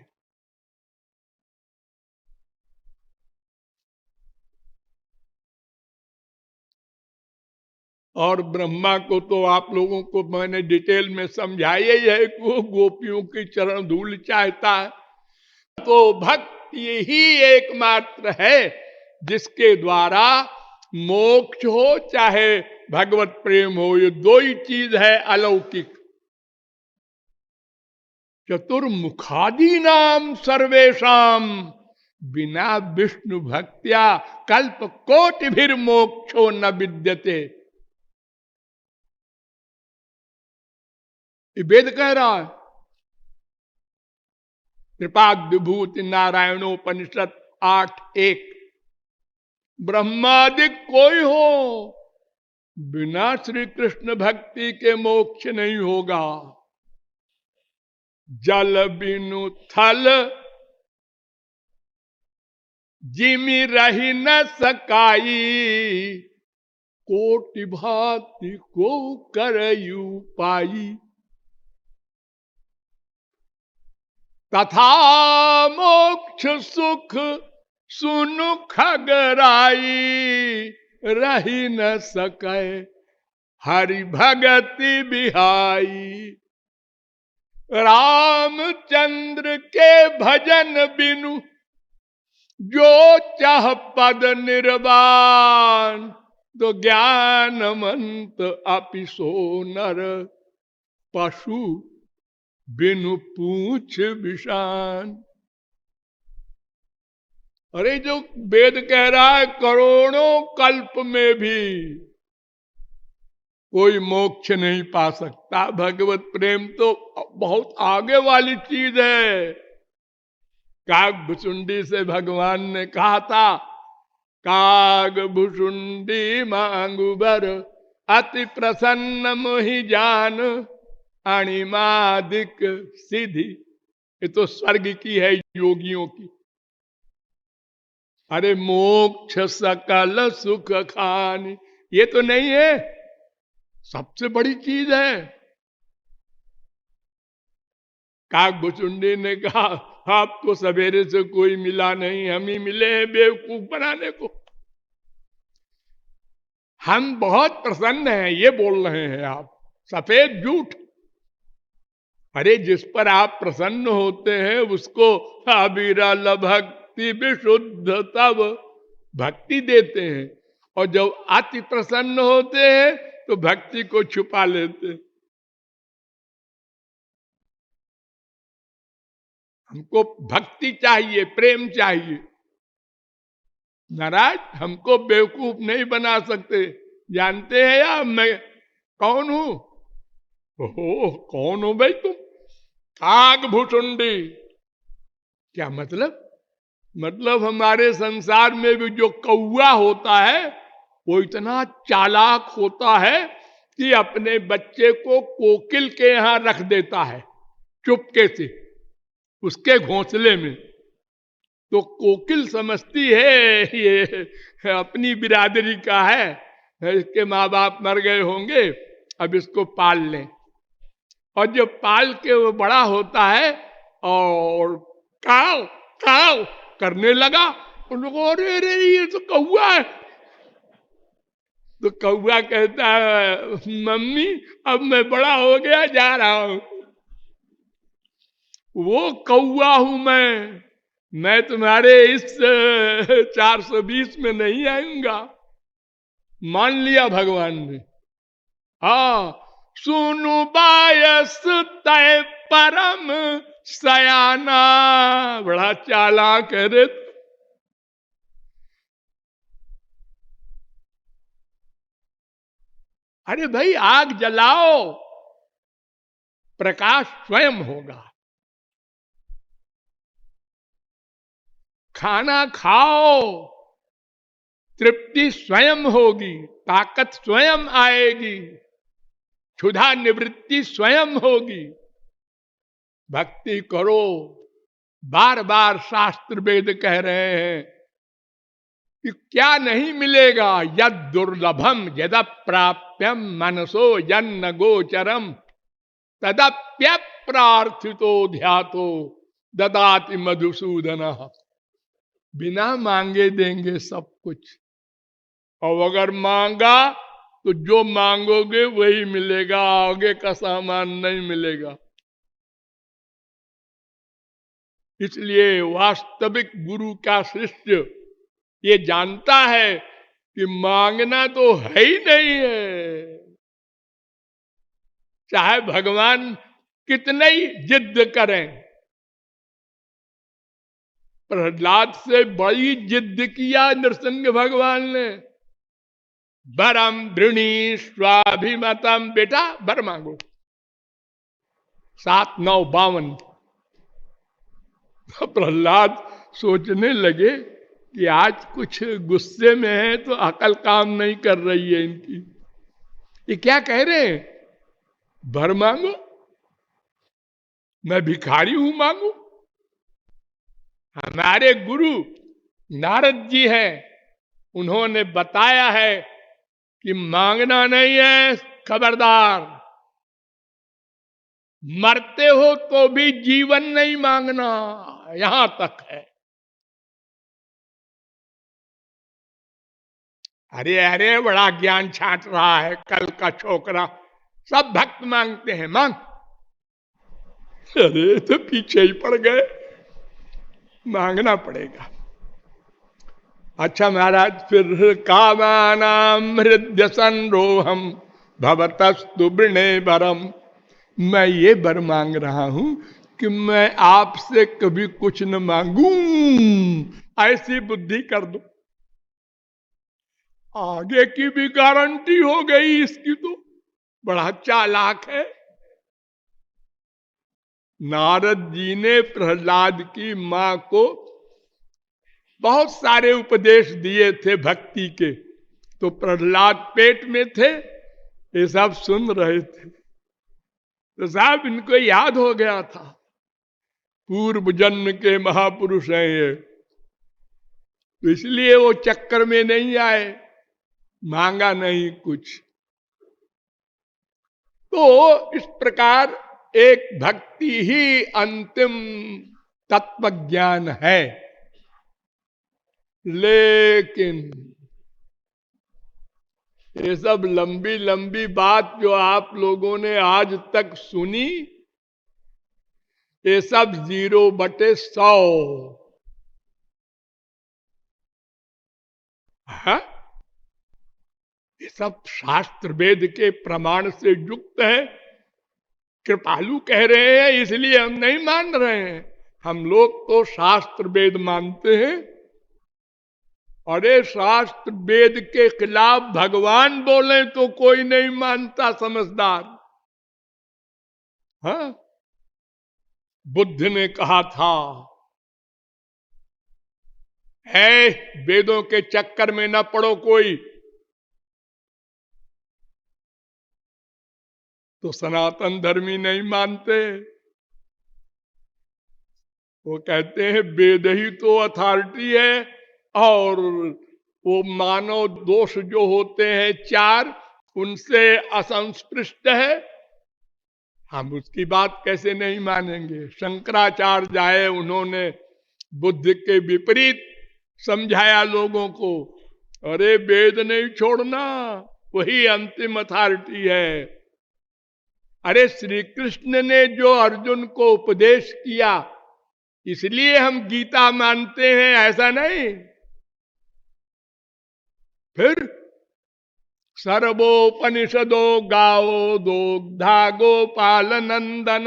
और ब्रह्मा को तो आप लोगों को मैंने डिटेल में समझाया ही है कि वो गोपियों की चरण धूल चाहता है। तो भक्ति ही एकमात्र है जिसके द्वारा मोक्ष हो चाहे भगवत प्रेम हो। ये 2 ही चीज है अलौकिक। चतुर्मुखादि नाम सर्वेशम बिना विष्णु भक्त्या कल्प कोटि भी मोक्षो न विद्यते। ये वेद कह रहा है। त्रिपाद्विभूति नारायणोपनिषद 8:1। ब्रह्मादिक कोई हो, बिना श्री कृष्ण भक्ति के मोक्ष नहीं होगा। जल बिनु थल जिमि रही न सकाई, कोटि भांति को करयु पाई। तथा मोक्ष सुख सुनु खगराई, रही न सके हरि भगति बिहाई। रामचंद्र के भजन बिनु जो चाह पद निर्वाण, तो ज्ञानमंत अपिसो नर पशु बिनु पूछ विषान। अरे जो वेद कह रहा है करोड़ों कल्प में भी कोई मोक्ष नहीं पा सकता। भगवत प्रेम तो बहुत आगे वाली चीज है। काग भुसुंडी से भगवान ने कहा था, काग भुसुंडी मांगू बर, अति प्रसन्न मोहि जान, अणिमादिक सिद्धि। ये तो स्वर्ग की है, योगियों की। अरे मोक्ष सकल सुख खान, ये तो नहीं है, सबसे बड़ी चीज है। काकभुचुंडी ने कहा, आपको सवेरे से कोई मिला नहीं, हम ही मिले हैं बेवकूफ बनाने को। हम बहुत प्रसन्न हैं, ये बोल रहे हैं आप, सफेद झूठ। अरे जिस पर आप प्रसन्न होते हैं उसको अविरल भक्ति विशुद्ध तब भक्ति देते हैं, और जब अति प्रसन्न होते हैं तो भक्ति को छुपा लेते हैं। हमको भक्ति चाहिए, प्रेम चाहिए। महाराज हमको बेवकूफ नहीं बना सकते। जानते हैं या मैं कौन हूं? ओहो, कौन हो भाई तुम? काकभुसुंडी। क्या मतलब? मतलब हमारे संसार में भी जो कौआ होता है वो इतना चालाक होता है कि अपने बच्चे को कोकिल के यहां रख देता है चुपके से, उसके घोंसले में। तो कोकिल समझती है ये अपनी बिरादरी का है, इसके माँ बाप मर गए होंगे, अब इसको पाल लें। और जब पाल के वो बड़ा होता है और काव काव करने लगा, उन लोगों को अरे अरे ये तो कौआ है। तो कौआ कहता है, मम्मी अब मैं बड़ा हो गया, जा रहा हूं। वो कौआ हूं मैं तुम्हारे इस 420 में नहीं आऊंगा। मान लिया भगवान ने। हाँ, सुनु बायस तय परम सयाना, बड़ा चालाक है रे। अरे भाई आग जलाओ, प्रकाश स्वयं होगा। खाना खाओ, तृप्ति स्वयं होगी, ताकत स्वयं आएगी, क्षुधा निवृत्ति स्वयं होगी। भक्ति करो। बार बार शास्त्र वेद कह रहे हैं कि क्या नहीं मिलेगा। यद दुर्लभम यद प्राप्यम मनसो जन्न गोचरम, तदप्य प्रार्थितो ध्यातो ददाति मधुसूदन। बिना मांगे देंगे सब कुछ, और अगर मांगा तो जो मांगोगे वही मिलेगा, आगे का सामान नहीं मिलेगा। इसलिए वास्तविक गुरु का शिष्य ये जानता है कि मांगना तो है ही नहीं है। चाहे भगवान कितने ही जिद करें, प्रहलाद से बड़ी जिद किया नृसिंह भगवान ने। वरम वृणी स्वाभिमतम, बेटा वर मांगो। 7, 9, 52। प्रहलाद सोचने लगे कि आज कुछ गुस्से में है तो अकल काम नहीं कर रही है इनकी। ये क्या कह रहे हैं? वर मांगो? मैं भिखारी हूं मांगू? हमारे गुरु नारद जी हैं, उन्होंने बताया है कि मांगना नहीं है, खबरदार। मरते हो तो भी जीवन नहीं मांगना, यहां तक है। अरे अरे, बड़ा ज्ञान छांट रहा है कल का छोकरा। सब भक्त मांगते हैं, मांग। अरे तो पीछे ही पड़ गए, मांगना पड़ेगा। अच्छा महाराज, फिर कामानाम हृदय संरोहम भवतस्तु वृणे वरम। मैं ये वर मांग रहा हूं कि मैं आपसे कभी कुछ न मांगू, ऐसी बुद्धि कर दो। आगे की भी गारंटी हो गई इसकी, तो बड़ा चालाक है। नारद जी ने प्रहलाद की मां को बहुत सारे उपदेश दिए थे भक्ति के, तो प्रहलाद पेट में थे, ये सब सुन रहे थे। तो साहब इनको याद हो गया था, पूर्व जन्म के महापुरुष हैं ये, तो इसलिए वो चक्कर में नहीं आए, मांगा नहीं कुछ। तो इस प्रकार एक भक्ति ही अंतिम तत्व ज्ञान है। लेकिन ये सब लंबी लंबी बात जो आप लोगों ने आज तक सुनी, ये सब 0/100 है। ये सब शास्त्र वेद के प्रमाण से युक्त है। कृपालु कह रहे हैं इसलिए हम नहीं मान रहे हैं। हम लोग तो शास्त्र वेद मानते हैं। अरे शास्त्र वेद के खिलाफ भगवान बोले तो कोई नहीं मानता, समझदार। हाँ, बुद्ध ने कहा था, है वेदों के चक्कर में न पड़ो कोई। तो सनातन धर्मी नहीं मानते, वो कहते हैं वेद ही तो अथॉरिटी है, और वो मानव दोष जो होते हैं 4, उनसे असंस्पृष्ट है। हम उसकी बात कैसे नहीं मानेंगे। शंकराचार्य आए, उन्होंने बुद्ध के विपरीत समझाया लोगों को। अरे वेद नहीं छोड़ना, वही अंतिम अथॉरिटी है। अरे श्री कृष्ण ने जो अर्जुन को उपदेश किया, इसलिए हम गीता मानते हैं, ऐसा नहीं। फिर सर्वोपनिषदो गावो दोग्धा गोपाल नंदन,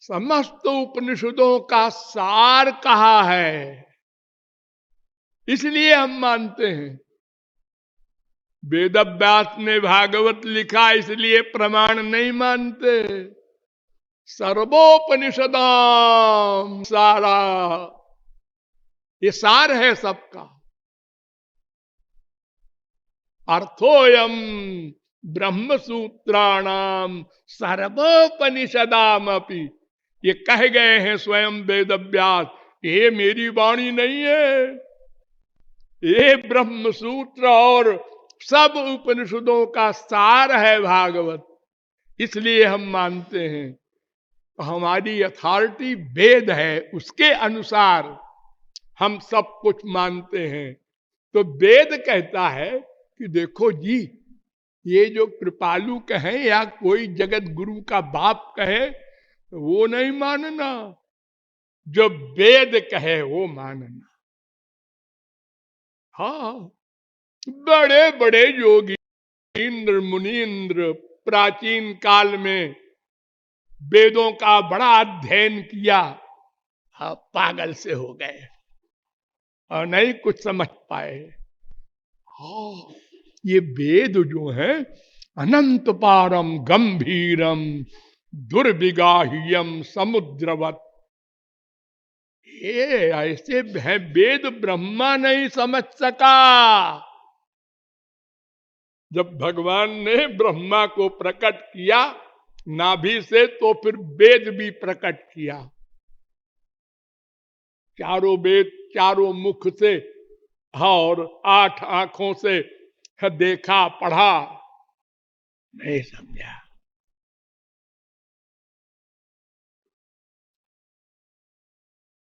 समस्त उपनिषदों का सार कहा है, इसलिए हम मानते हैं। वेदव्यास ने भागवत लिखा, इसलिए प्रमाण नहीं मानते। सर्वोपनिषदाम सारा, ये सार है सबका। अर्थोयम ब्रह्म सूत्राणाम सर्वोपनिषदाम अपि, ये कह गए हैं स्वयं वेदव्यास। ये मेरी वाणी नहीं है, ये ब्रह्म सूत्र और सब उपनिषदों का सार है भागवत, इसलिए हम मानते हैं। तो हमारी अथॉरिटी वेद है, उसके अनुसार हम सब कुछ मानते हैं। तो वेद कहता है कि देखो जी, ये जो कृपालु कहे या कोई जगत गुरु का बाप कहे, वो नहीं मानना, जो वेद कहे वो मानना। हाँ, बड़े बड़े योगी इंद्र मुनीन्द्र प्राचीन काल में वेदों का बड़ा अध्ययन किया। पागल से हो गए और नहीं कुछ समझ पाए। हाँ, ये वेद जो है अनंत पारम गंभीरम दुर्विगाह्यम समुद्रवत, ये ऐसे है वेद ब्रह्मा नहीं समझ सका। जब भगवान ने ब्रह्मा को प्रकट किया नाभि से, तो फिर वेद भी प्रकट किया। चारों वेद चारों मुख से और 8 आंखों से देखा पढ़ा, नहीं समझा।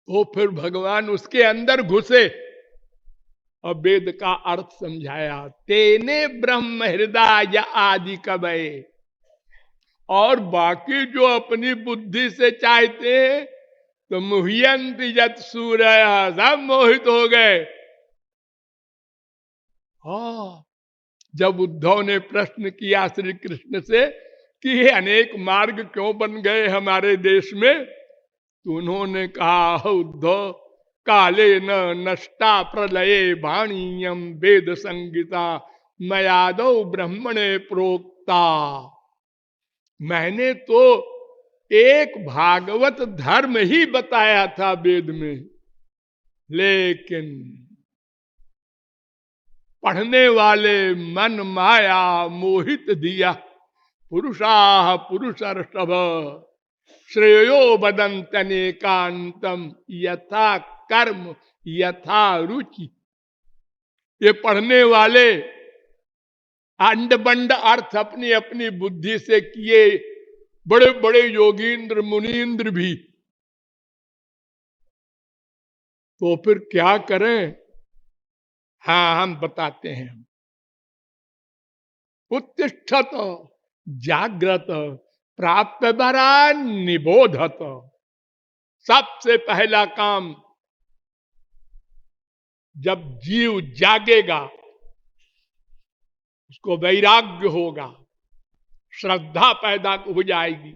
तो फिर भगवान उसके अंदर घुसे और वेद का अर्थ समझाया। तेने ब्रह्म हृदय आदि कवये, और बाकी जो अपनी बुद्धि से चाहते हैं तो मुह्यंत यत सूर्य, सब मोहित हो गए। हाँ, जब उद्धव ने प्रश्न किया श्री कृष्ण से कि ये अनेक मार्ग क्यों बन गए हमारे देश में, तो उन्होंने कहा, उद्धव काले न नष्टा प्रलये वाणीयम वेद संगीता मयादौ ब्रह्मणे प्रोक्ता। मैंने तो एक भागवत धर्म ही बताया था वेद में, लेकिन पढ़ने वाले मन माया मोहित दिया। पुरुषाः पुरुषर्षभ श्रेयो बदंतनेकांतम यथा कर्म यथा रुचि। ये पढ़ने वाले अंड बंड अर्थ अपनी अपनी बुद्धि से किए, बड़े बड़े योगींद्र मुनींद्र भी। तो फिर क्या करें? हाँ, हम बताते हैं। उत्तिष्ठत जागृत प्राप्त बरा निबोधत। सबसे पहला काम, जब जीव जागेगा उसको वैराग्य होगा, श्रद्धा पैदा हो जाएगी,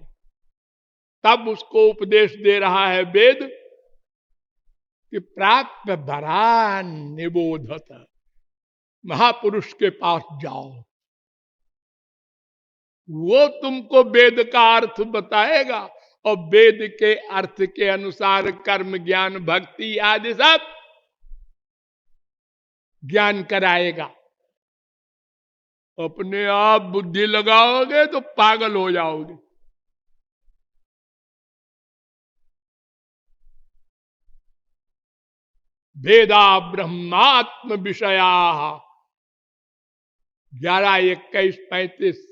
तब उसको उपदेश दे रहा है वेद कि प्राप्त बरा निबोधत, महापुरुष के पास जाओ, वो तुमको वेद का अर्थ बताएगा और वेद के अर्थ के अनुसार कर्म ज्ञान भक्ति आदि सब ज्ञान कराएगा। अपने आप बुद्धि लगाओगे तो पागल हो जाओगे। वेदा ब्रह्मात्म विषया 11, 21, 35,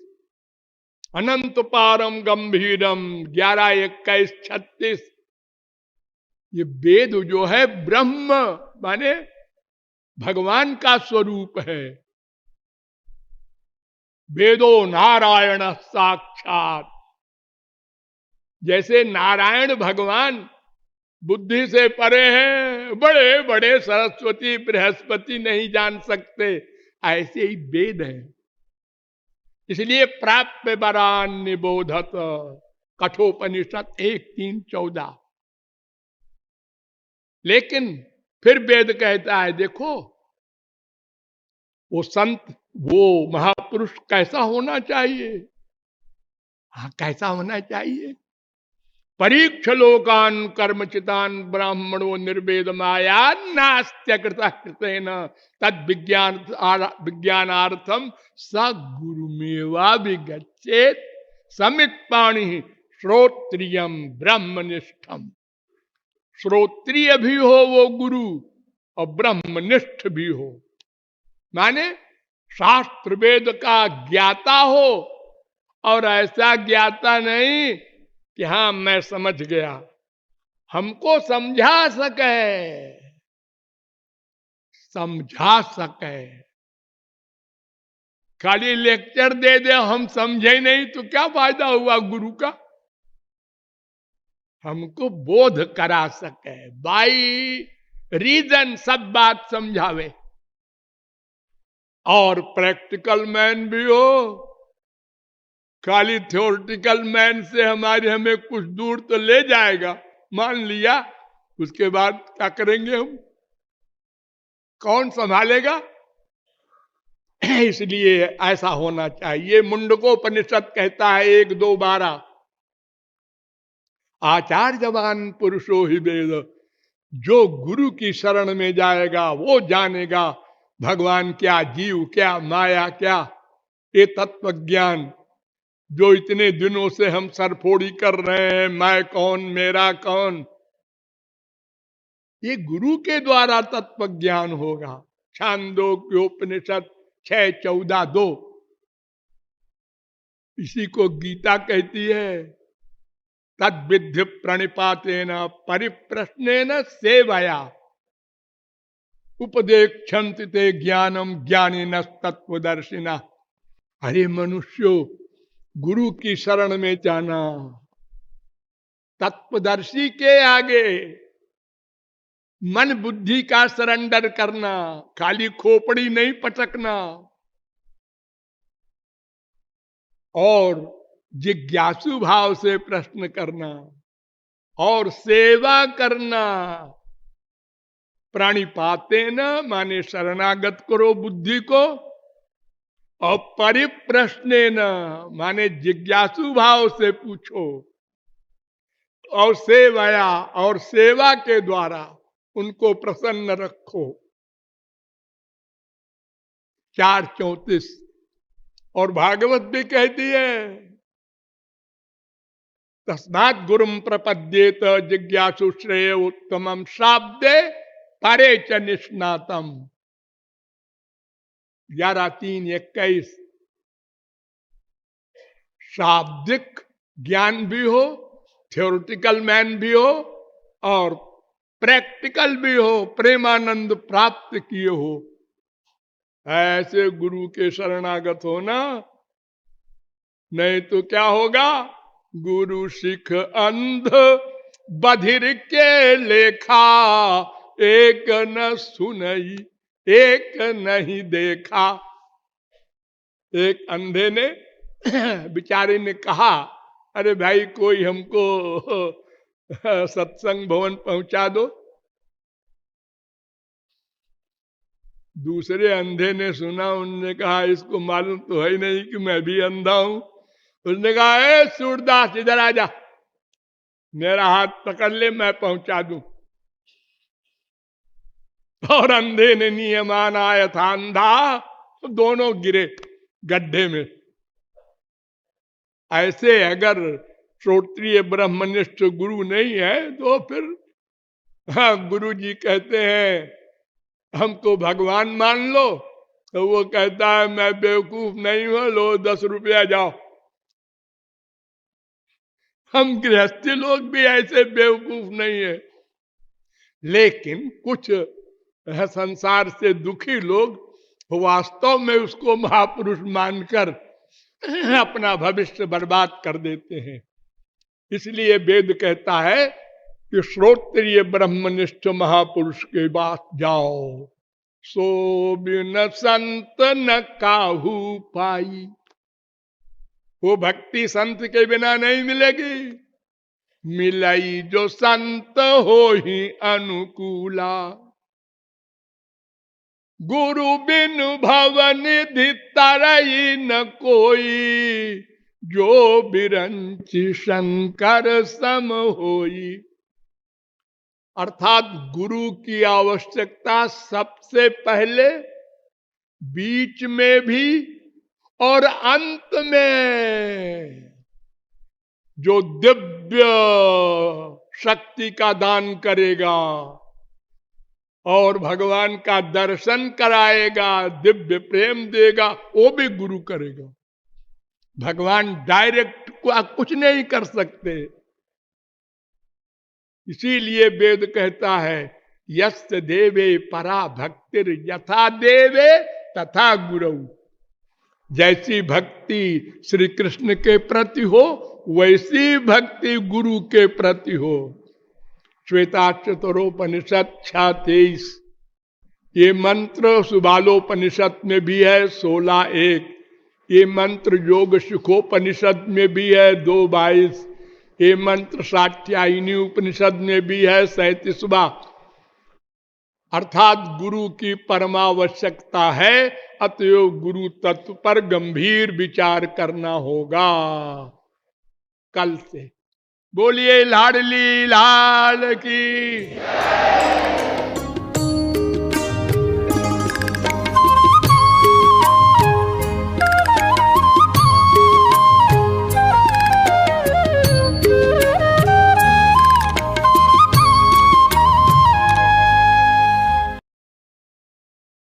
अनंत पारम गंभीरम 11, 21, 36। ये वेद जो है ब्रह्म माने भगवान का स्वरूप है। वेदो नारायण साक्षात, जैसे नारायण भगवान बुद्धि से परे हैं, बड़े बड़े सरस्वती बृहस्पति नहीं जान सकते, ऐसे ही वेद हैं। इसलिए प्राप्य बरान निबोधत, कठोपनिषद 1:3-14। लेकिन फिर वेद कहता है, देखो वो संत, वो महापुरुष कैसा होना चाहिए। हाँ, कैसा होना चाहिए? परीक्ष लोकान कर्मचितान ब्राह्मणो निर्वेद माया नास्त्यकृत कृतेन तद विज्ञानार्थम स गुरुमेवा विगच्छेत समित पाणी श्रोत्रियम ब्रह्मनिष्ठम। श्रोत्रिय भी हो वो गुरु और ब्रह्मनिष्ठ भी हो, माने शास्त्र वेद का ज्ञाता हो, और ऐसा ज्ञाता नहीं कि हाँ मैं समझ गया, हमको समझा सके। खाली लेक्चर दे दे, हम समझे नहीं तो क्या फायदा हुआ गुरु का। हमको बोध करा सके, बाई रीजन सब बात समझावे। और प्रैक्टिकल मैन भी हो। खाली थ्योरेटिकल मैन से हमें कुछ दूर तो ले जाएगा। मान लिया उसके बाद क्या करेंगे हम? कौन संभालेगा? इसलिए ऐसा होना चाहिए। मुंडकोपनिषद कहता है 1-2-12, आचार्यवान पुरुषो ही वेद। जो गुरु की शरण में जाएगा वो जानेगा भगवान क्या, जीव क्या, माया क्या, ये तत्व ज्ञान जो इतने दिनों से हम सरफोड़ी कर रहे हैं, मैं कौन, मेरा कौन, ये गुरु के द्वारा तत्व ज्ञान होगा। छांदोग्योपनिषद 6:14-2, इसी को गीता कहती है। तद विद्धि प्रणिपातेन परिप्रश्नेन सेवया उपदेक्षन्ति ते ज्ञानम ज्ञानिन तत्वदर्शिना। अरे मनुष्यो, गुरु की शरण में जाना, तत्वदर्शी के आगे मन बुद्धि का सरेंडर करना, खाली खोपड़ी नहीं पटकना, और जिज्ञासु भाव से प्रश्न करना और सेवा करना। प्राणिपाते न माने शरणागत करो बुद्धि को, और परिप्रश्ने न माने जिज्ञासु भाव से पूछो, और सेवया और सेवा के द्वारा उनको प्रसन्न रखो। 4:34। और भागवत भी कहती है, तस्मात् गुरुम प्रपद्येत जिज्ञासु श्रेय उत्तमम शाब्दे परे च निष्णातम। 11:3-21। शाब्दिक ज्ञान भी हो, थ्योरेटिकल मैन भी हो, और प्रैक्टिकल भी हो, प्रेमानंद प्राप्त किए हो, ऐसे गुरु के शरणागत होना। नहीं तो क्या होगा? गुरु सिख अंध बधिर के लेखा, एक न सुनई एक नहीं देखा। एक अंधे ने बेचारे ने कहा, अरे भाई कोई हमको सत्संग भवन पहुंचा दो। दूसरे अंधे ने सुना, उन्होंने कहा इसको मालूम तो है ही नहीं कि मैं भी अंधा हूं। उसने कहा, ए सूरदास इधर आ जा, मेरा हाथ पकड़ ले, मैं पहुंचा दूं। और अंधे ने नियमान आया था अंधा, दोनों गिरे गड्ढे में। ऐसे अगर श्रोत्रिय ब्रह्मनिष्ठ गुरु नहीं है तो फिर गुरु जी कहते हैं हमको भगवान मान लो, तो वो कहता है मैं बेवकूफ नहीं हूं, लो 10 रुपया जाओ। हम गृहस्थी लोग भी ऐसे बेवकूफ नहीं है, लेकिन कुछ संसार से दुखी लोग वास्तव में उसको महापुरुष मानकर अपना भविष्य बर्बाद कर देते हैं। इसलिए वेद कहता है कि श्रोत्रिय ब्रह्मनिष्ठ महापुरुष के पास जाओ, सो बिन संत न काहू पाई। वो भक्ति संत के बिना नहीं मिलेगी। मिलाई जो संत हो ही अनुकूला, गुरु बिन भवन तरई न कोई, जो बिरंची शंकर सम होई। अर्थात गुरु की आवश्यकता सबसे पहले, बीच में भी और अंत में। जो दिव्य शक्ति का दान करेगा और भगवान का दर्शन कराएगा, दिव्य प्रेम देगा, वो भी गुरु करेगा। भगवान डायरेक्ट कुछ नहीं कर सकते। इसीलिए वेद कहता है यस्य देवे परा भक्तिर यथा देवे तथा गुरु। जैसी भक्ति श्री कृष्ण के प्रति हो वैसी भक्ति गुरु के प्रति हो। श्वेताक्षतरोपनिषद 6:23। ये मंत्र सुबालोपनिषद में भी है 16:1। ये मंत्र योग सुखोपनिषद में भी है 2:22। ये मंत्र सात्यायनी उपनिषद में भी है 37वां। अर्थात गुरु की परमावश्यकता है, अतएव गुरु तत्व पर गंभीर विचार करना होगा कल से। बोलिए लाडली लाल की।